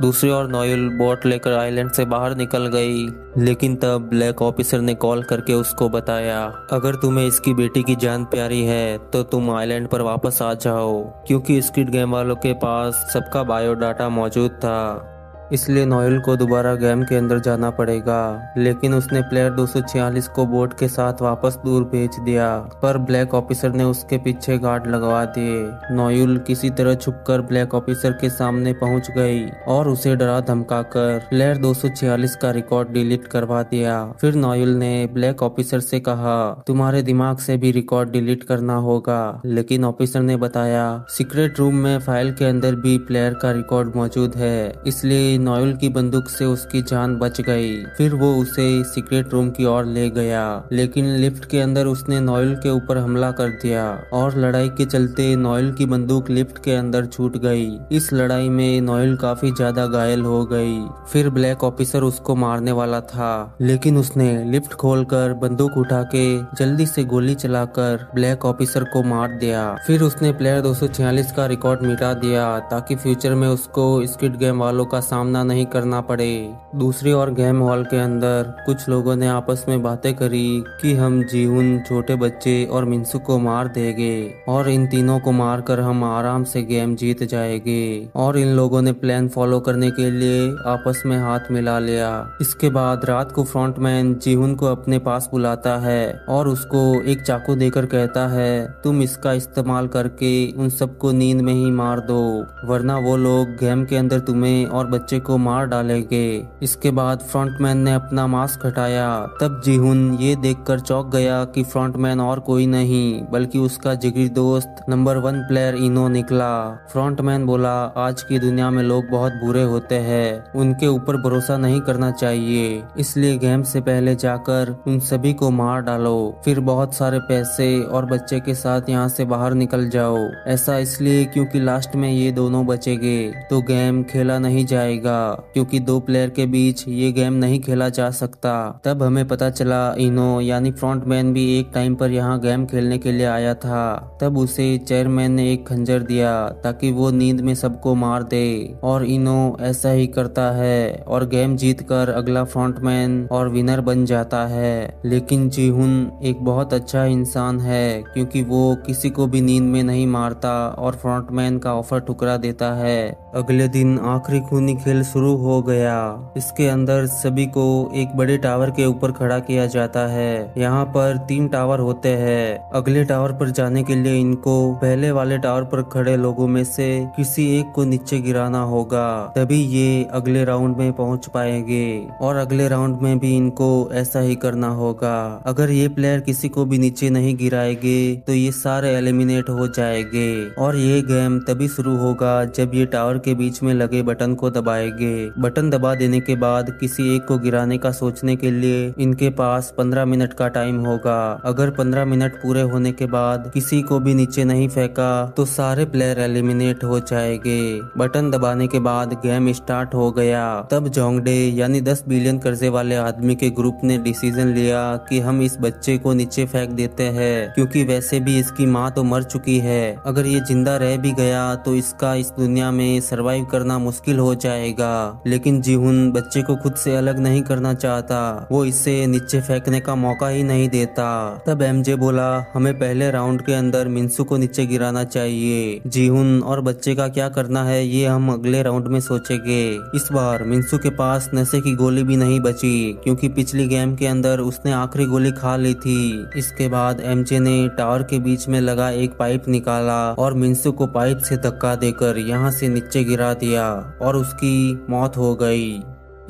दूसरी ओर नोएल बोट लेकर आइलैंड से बाहर निकल गई, लेकिन तब ब्लैक ऑफिसर ने कॉल करके उसको बताया, अगर तुम्हें इसकी बेटी की जान प्यारी है तो तुम आइलैंड पर वापस आ जाओ, क्योंकि स्क्विड गेम वालों के पास सबका बायोडाटा मौजूद था। इसलिए नोएल को दोबारा गेम के अंदर जाना पड़ेगा। लेकिन उसने प्लेयर 246 को बोट के साथ वापस दूर भेज दिया, पर ब्लैक ऑफिसर ने उसके पीछे गार्ड लगवा दिए। नोएल किसी तरह छुपकर ब्लैक ऑफिसर के सामने पहुंच गई और उसे डरा धमकाकर प्लेयर 246 का रिकॉर्ड डिलीट करवा दिया। फिर नोएल ने ब्लैक ऑफिसर से कहा, तुम्हारे दिमाग से भी रिकॉर्ड डिलीट करना होगा। लेकिन ऑफिसर ने बताया, सीक्रेट रूम में फाइल के अंदर भी प्लेयर का रिकॉर्ड मौजूद है, इसलिए नोएल की बंदूक से उसकी जान बच गई। फिर वो उसे सीक्रेट रूम की ओर ले गया, लेकिन लिफ्ट के अंदर उसने नोएल के ऊपर हमला कर दिया और लड़ाई के चलते नोएल की बंदूक लिफ्ट के अंदर छूट गई। इस लड़ाई में नोएल काफी ज्यादा घायल हो गई। फिर ब्लैक ऑफिसर उसको मारने वाला था, लेकिन उसने लिफ्ट खोलकर बंदूक उठा के जल्दी से गोली चलाकर ब्लैक ऑफिसर को मार दिया। फिर उसने प्लेयर 246 का रिकॉर्ड मिटा दिया ताकि फ्यूचर में उसको स्क्विड गेम वालों का सामना नहीं करना पड़े। दूसरी ओर गेम हॉल के अंदर कुछ लोगों ने आपस में बातें करी कि हम जीहुन, छोटे बच्चे और मिन्सू को मार देंगे और इन तीनों को मारकर हम आराम से गेम जीत जाएंगे। और इन लोगों ने प्लान फॉलो करने के लिए आपस में हाथ मिला लिया। इसके बाद रात को फ्रंटमैन जीहुन को अपने पास बुलाता है और उसको एक चाकू देकर कहता है, तुम इसका इस्तेमाल करके उन सबको नींद में ही मार दो, वरना वो लोग गेम के अंदर तुम्हें और बच्चे को मार डालेंगे। इसके बाद फ्रंटमैन ने अपना मास्क हटाया। तब जीहुन ये देखकर चौंक गया कि फ्रंटमैन और कोई नहीं बल्कि उसका जिगरी दोस्त नंबर 1 प्लेयर इनो निकला। फ्रंटमैन बोला, आज की दुनिया में लोग बहुत बुरे होते हैं, उनके ऊपर भरोसा नहीं करना चाहिए, इसलिए गेम से पहले जाकर उन सभी को मार डालो, फिर बहुत सारे पैसे और बच्चे के साथ यहाँ से बाहर निकल जाओ। ऐसा इसलिए क्योंकि लास्ट में ये दोनों बचेंगे तो गेम खेला नहीं जाएगा, क्योंकि 2 प्लेयर के बीच ये गेम नहीं खेला जा सकता। तब हमें पता चला इनो यानी फ्रंटमैन भी एक टाइम पर यहाँ गेम खेलने के लिए आया था। तब उसे चेयरमैन ने एक खंजर दिया ताकि वो नींद में सबको मार दे, और इनो ऐसा ही करता है और गेम जीतकर अगला फ्रंटमैन और विनर बन जाता है। लेकिन जीहुन एक बहुत अच्छा इंसान है, क्योंकि वो किसी को भी नींद में नहीं मारता और फ्रंटमैन का ऑफर ठुकरा देता है। अगले दिन आखिरी खूनी खेल शुरू हो गया। इसके अंदर सभी को एक बड़े टावर के ऊपर खड़ा किया जाता है। यहाँ पर 3 टावर होते हैं। अगले टावर पर जाने के लिए इनको पहले वाले टावर पर खड़े लोगों में से किसी एक को नीचे गिराना होगा, तभी ये अगले राउंड में पहुंच पाएंगे। और अगले राउंड में भी इनको ऐसा ही करना होगा। अगर ये प्लेयर किसी को भी नीचे नहीं गिराएंगे तो ये सारे एलिमिनेट हो जाएंगे। और ये गेम तभी शुरू होगा जब ये टावर के बीच में लगे बटन को दबाएंगे। बटन दबा देने के बाद किसी एक को गिराने का सोचने के लिए इनके पास 15 मिनट का टाइम होगा। अगर 15 मिनट पूरे होने के बाद किसी को भी नीचे नहीं फेंका तो सारे प्लेयर एलिमिनेट हो जाएंगे। बटन दबाने के बाद गेम स्टार्ट हो गया। तब जोंगडे यानी 10 बिलियन कर्जे वाले आदमी के ग्रुप ने डिसीजन लिया कि हम इस बच्चे को नीचे फेंक देते हैं, क्योंकि वैसे भी इसकी माँ तो मर चुकी है। अगर ये जिंदा रह भी गया तो इसका इस दुनिया में सरवाइव करना मुश्किल हो जाएगा। लेकिन जीहुन बच्चे को खुद से अलग नहीं करना चाहता, वो इसे नीचे फेंकने का मौका ही नहीं देता। तब एमजे बोला, हमें पहले राउंड के अंदर मिन्सू को नीचे गिराना चाहिए। जीहुन और बच्चे का क्या करना है ये हम अगले राउंड में सोचेंगे। इस बार मिन्सू के पास नशे की गोली भी नहीं बची, क्योंकि पिछली गेम के अंदर उसने आखिरी गोली खा ली थी। इसके बाद एमजे ने टावर के बीच में लगा एक पाइप निकाला और मिन्सू को पाइप से धक्का देकर यहाँ से नीचे गिरा दिया और उसकी मौत हो गई।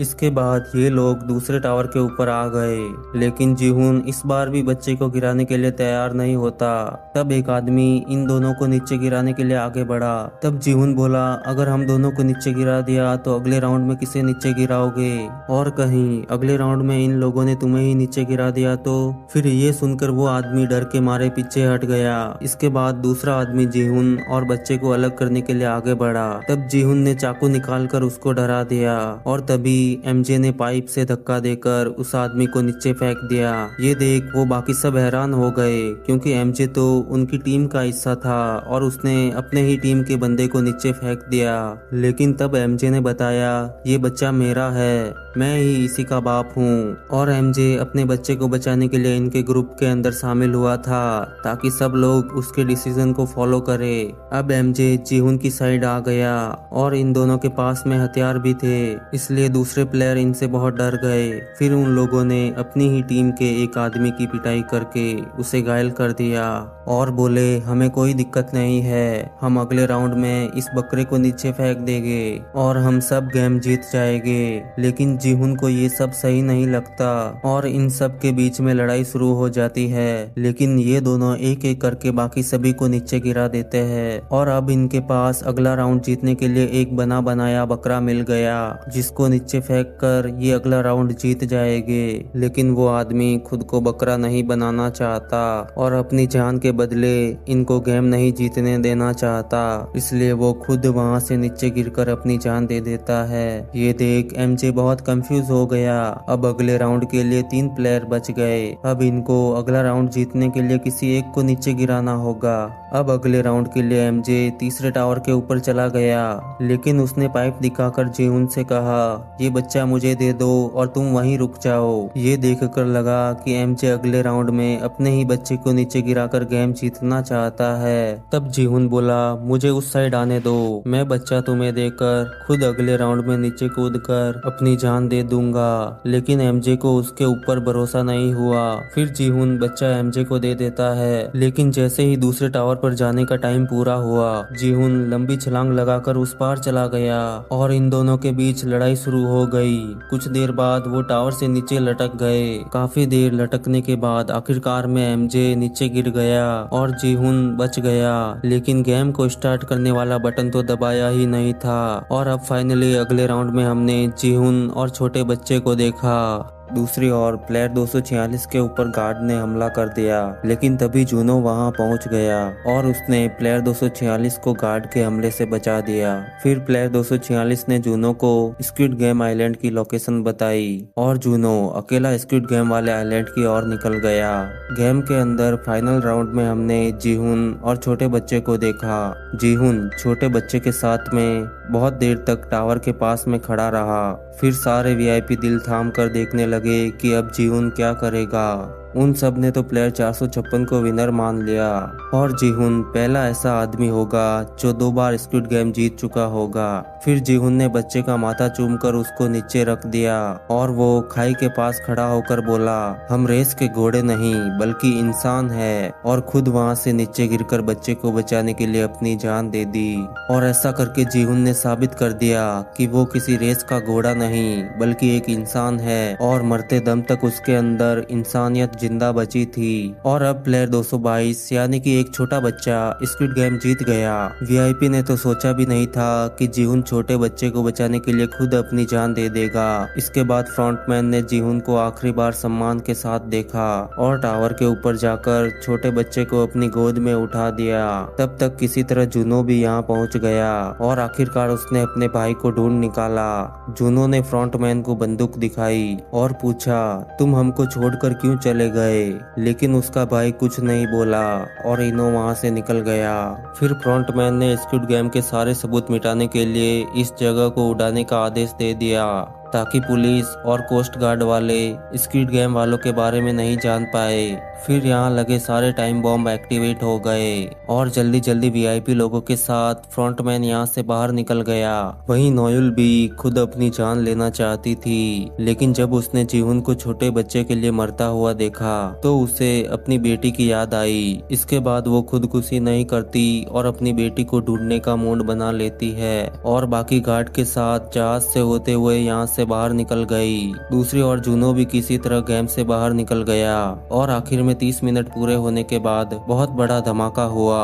इसके बाद ये लोग दूसरे टावर के ऊपर आ गए, लेकिन जीहुन इस बार भी बच्चे को गिराने के लिए तैयार नहीं होता। तब एक आदमी इन दोनों को नीचे गिराने के लिए आगे बढ़ा। तब जीहुन बोला, अगर हम दोनों को नीचे गिरा दिया तो अगले राउंड में किसे नीचे गिराओगे, और कहीं अगले राउंड में इन लोगों ने तुम्हें ही नीचे गिरा दिया तो। फिर ये सुनकर वो आदमी डर के मारे पीछे हट गया। इसके बाद दूसरा आदमी जीहुन और बच्चे को अलग करने के लिए आगे बढ़ा। तब जीहुन ने चाकू निकाल कर उसको डरा दिया और तभी एमजे ने पाइप से धक्का देकर उस आदमी को नीचे फेंक दिया। ये देख वो बाकी सब हैरान हो गए क्योंकि एमजे तो उनकी टीम का हिस्सा था और उसने अपने ही टीम के बंदे को नीचे फेंक दिया। लेकिन तब एमजे ने बताया ये बच्चा मेरा है, मैं ही इसी का बाप हूँ। और एमजे अपने बच्चे को बचाने के लिए इनके ग्रुप के अंदर शामिल हुआ था ताकि सब लोग उसके डिसीजन को फॉलो करे। अब एमजे जीहुन की साइड आ गया और इन दोनों के पास में हथियार भी थे, इसलिए दूसरे प्लेयर इनसे बहुत डर गए। फिर उन लोगों ने अपनी ही टीम के एक आदमी की पिटाई करके उसे घायल कर दिया और बोले हमें कोई दिक्कत नहीं है, हम अगले राउंड में इस बकरे को नीचे फेंक देंगे और हम सब गेम जीत जाएंगे। लेकिन जीहुन को ये सब सही नहीं लगता और इन सब के बीच में लड़ाई शुरू हो जाती है। लेकिन ये दोनों एक एक करके बाकी सभी को नीचे गिरा देते हैं और अब इनके पास अगला राउंड जीतने के लिए एक बना बनाया बकरा मिल गया जिसको नीचे फेंक कर ये अगला राउंड जीत जाएंगे। लेकिन वो आदमी खुद को बकरा नहीं बनाना चाहता और अपनी जान के बदले इनको गेम नहीं जीतने देना चाहता, इसलिए वो खुद वहां से नीचे गिरकर अपनी जान दे देता है। ये देख एमजे बहुत कंफ्यूज हो गया। अब अगले राउंड के लिए 3 प्लेयर बच गए। अब इनको अगला राउंड जीतने के लिए किसी एक को नीचे गिराना होगा। अब अगले राउंड के लिए एमजे तीसरे टावर के ऊपर चला गया, लेकिन उसने पाइप दिखाकर जीहुन से कहा ये बच्चा मुझे दे दो और तुम वहीं रुक जाओ। ये देखकर लगा कि एमजे अगले राउंड में अपने ही बच्चे को नीचे गिराकर गेम जीतना चाहता है। तब जीहुन बोला मुझे उस साइड आने दो, मैं बच्चा तुम्हें देकर खुद अगले राउंड में नीचे कूदकर अपनी जान दे दूंगा। लेकिन एमजे को उसके ऊपर भरोसा नहीं हुआ। फिर जीहुन बच्चा एमजे को दे देता है, लेकिन जैसे ही दूसरे टावर पर जाने का टाइम पूरा हुआ जीहुन लंबी छलांग लगाकर उस पार चला गया और इन दोनों के बीच लड़ाई शुरू हो गई। कुछ देर बाद वो टावर से नीचे लटक गए। काफी देर लटकने के बाद आखिरकार में एमजे नीचे गिर गया और जीहुन बच गया। लेकिन गेम को स्टार्ट करने वाला बटन तो दबाया ही नहीं था और अब फाइनली अगले राउंड में हमने जीहुन और छोटे बच्चे को देखा। दूसरी ओर प्लेयर 246 के ऊपर गार्ड ने हमला कर दिया, लेकिन तभी जूनो वहां पहुंच गया और उसने प्लेयर 246 को गार्ड के हमले से बचा दिया। फिर प्लेयर 246 ने जूनो को स्क्विड गेम आइलैंड की लोकेशन बताई और जूनो अकेला स्क्विड गेम वाले आइलैंड की ओर निकल गया। गेम के अंदर फाइनल राउंड में हमने जीहुन और छोटे बच्चे को देखा। जीहुन छोटे बच्चे के साथ में बहुत देर तक टावर के पास में खड़ा रहा। फिर सारे वीआईपी दिल थाम कर देखने लगे कि अब जीहुन क्या करेगा। उन सब ने तो प्लेयर 456 को विनर मान लिया और जीहुन पहला ऐसा आदमी होगा जो 2 बार स्क्विड गेम जीत चुका होगा। फिर जीहुन ने बच्चे का माथा चूमकर उसको नीचे रख दिया और वो खाई के पास खड़ा होकर बोला हम रेस के घोड़े नहीं बल्कि इंसान है, और खुद वहां से नीचे गिरकर बच्चे को बचाने के लिए अपनी जान दे दी। और ऐसा करके जीहुन ने साबित कर दिया कि वो किसी रेस का घोड़ा नहीं बल्कि एक इंसान है और मरते दम तक उसके अंदर इंसानियत जिंदा बची थी। और अब प्लेयर 222 यानी कि एक छोटा बच्चा स्क्विड गेम जीत गया। वीआईपी ने तो सोचा भी नहीं था कि जीहुन छोटे बच्चे को बचाने के लिए खुद अपनी जान दे देगा। इसके बाद फ्रंटमैन ने जीहुन को आखिरी बार सम्मान के साथ देखा और टावर के ऊपर जाकर छोटे बच्चे को अपनी गोद में उठा दिया। तब तक किसी तरह जूनो भी यहाँ पहुँच गया और आखिरकार उसने अपने भाई को ढूंढ निकाला। जूनो ने फ्रंटमैन को बंदूक दिखाई और पूछा तुम हमको छोड़कर क्यों चले गए, लेकिन उसका भाई कुछ नहीं बोला और इनो वहां से निकल गया। फिर फ्रंटमैन ने स्क्विड गेम के सारे सबूत मिटाने के लिए इस जगह को उड़ाने का आदेश दे दिया ताकि पुलिस और कोस्ट गार्ड वाले स्क्विड गेम वालों के बारे में नहीं जान पाए। फिर यहाँ लगे सारे टाइम बॉम्ब एक्टिवेट हो गए और जल्दी जल्दी वीआईपी लोगों के साथ फ्रंटमैन यहाँ से बाहर निकल गया। वहीं नोयुल भी खुद अपनी जान लेना चाहती थी, लेकिन जब उसने जीहुन को छोटे बच्चे के लिए मरता हुआ देखा तो उसे अपनी बेटी की याद आई। इसके बाद वो खुदकुशी नहीं करती और अपनी बेटी को ढूंढने का मूड बना लेती है और बाकी गार्ड के साथ जहाज से होते हुए यहाँ से बाहर निकल गई। दूसरी ओर जूनो भी किसी तरह गेम से बाहर निकल गया और आखिर में 30 मिनट पूरे होने के बाद बहुत बड़ा धमाका हुआ।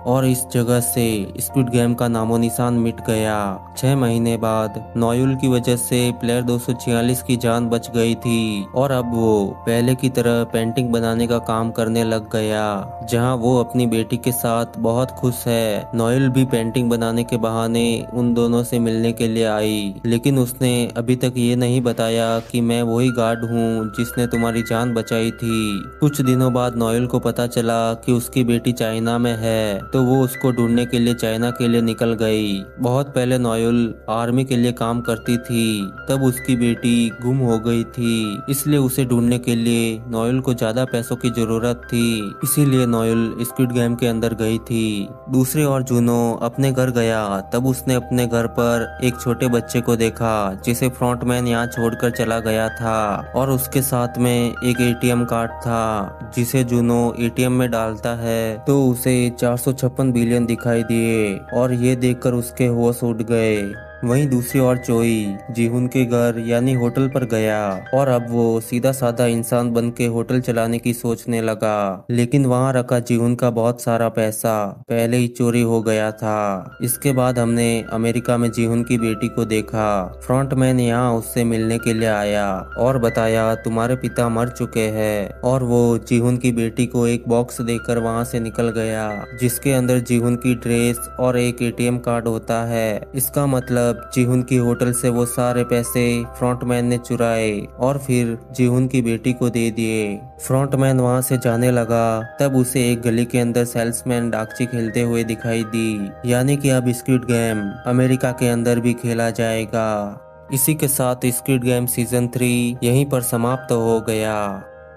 और इस जगह से स्क्विड गेम का नामो निशान मिट गया। 6 महीने बाद नोएल की वजह से प्लेयर 246 की जान बच गई थी और अब वो पहले की तरह पेंटिंग बनाने का काम करने लग गया, जहां वो अपनी बेटी के साथ बहुत खुश है। नोएल भी पेंटिंग बनाने के बहाने उन दोनों से मिलने के लिए आई, लेकिन उसने अभी तक ये नहीं बताया कि मैं वही गार्ड हूँ जिसने तुम्हारी जान बचाई थी। कुछ दिनों बाद नोएल को पता चला कि उसकी बेटी चाइना में है, तो वो उसको ढूंढने के लिए चाइना के लिए निकल गई। बहुत पहले नोएल आर्मी के लिए काम करती थी, तब उसकी बेटी गुम हो गई थी, इसलिए उसे ढूंढने के लिए नोएल को ज्यादा पैसों की जरूरत थी, इसीलिए नोएल स्क्विड गेम के अंदर गई थी। दूसरी ओर जूनो अपने घर गया, तब उसने अपने घर पर एक छोटे बच्चे को देखा जिसे फ्रंटमैन यहाँ छोड़कर चला गया था, और उसके साथ में एक एटीएम कार्ड था जिसे जूनो एटीएम में डालता है तो उसे 456 बिलियन दिखाई दिए और ये देखकर उसके होश उड़ गए। वहीं दूसरी ओर चोई जीहुन के घर यानी होटल पर गया और अब वो सीधा साधा इंसान बन के होटल चलाने की सोचने लगा, लेकिन वहां रखा जीहुन का बहुत सारा पैसा पहले ही चोरी हो गया था। इसके बाद हमने अमेरिका में जीहुन की बेटी को देखा। फ्रंटमैन यहाँ उससे मिलने के लिए आया और बताया तुम्हारे पिता मर चुके हैं, और वो जीहुन की बेटी को एक बॉक्स देकर वहां से निकल गया जिसके अंदर जीहुन की ड्रेस और एक एटीएम कार्ड होता है। इसका मतलब जीहुन की होटल से वो सारे पैसे फ्रंटमैन ने चुराए और फिर जीहुन की बेटी को दे दिए। फ्रंटमैन वहां से जाने लगा, तब उसे एक गली के अंदर सेल्समैन डाकची खेलते हुए दिखाई दी, यानी कि अब स्क्विड गेम अमेरिका के अंदर भी खेला जाएगा। इसी के साथ स्क्विड गेम सीजन 3 यहीं पर समाप्त हो गया।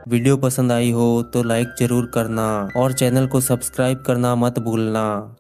वीडियो पसंद आई हो तो लाइक जरूर करना और चैनल को सब्सक्राइब करना मत भूलना।